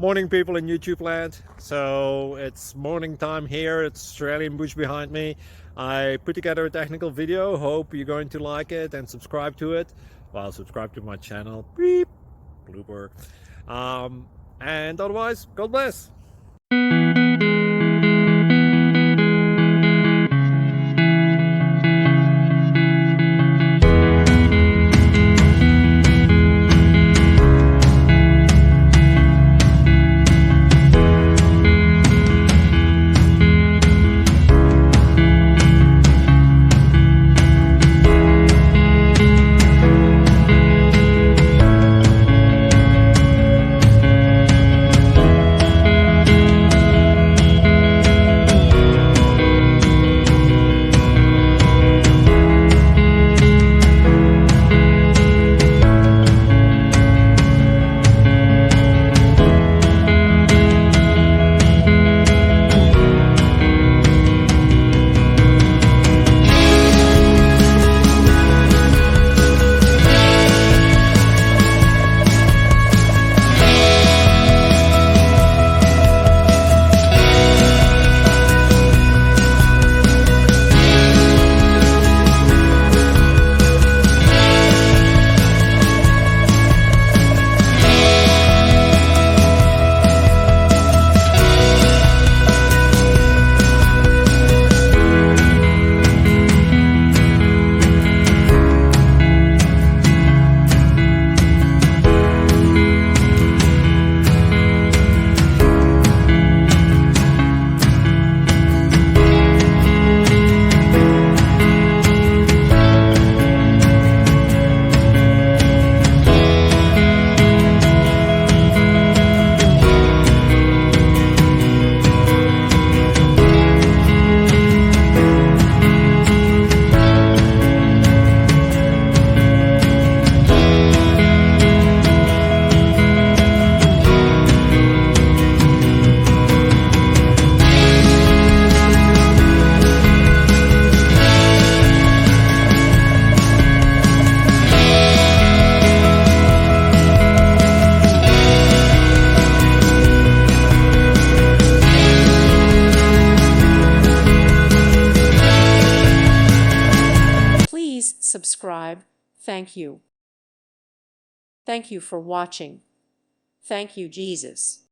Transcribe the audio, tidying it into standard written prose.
Morning, people in YouTube land. So it's morning time here. It's Australian bush behind me. I put together a technical video. Hope you're going to like it and subscribe to it. Well, subscribe to my channel. Beep. Blooper. And otherwise, God bless. Subscribe. Thank you. Thank you for watching. Thank you, Jesus.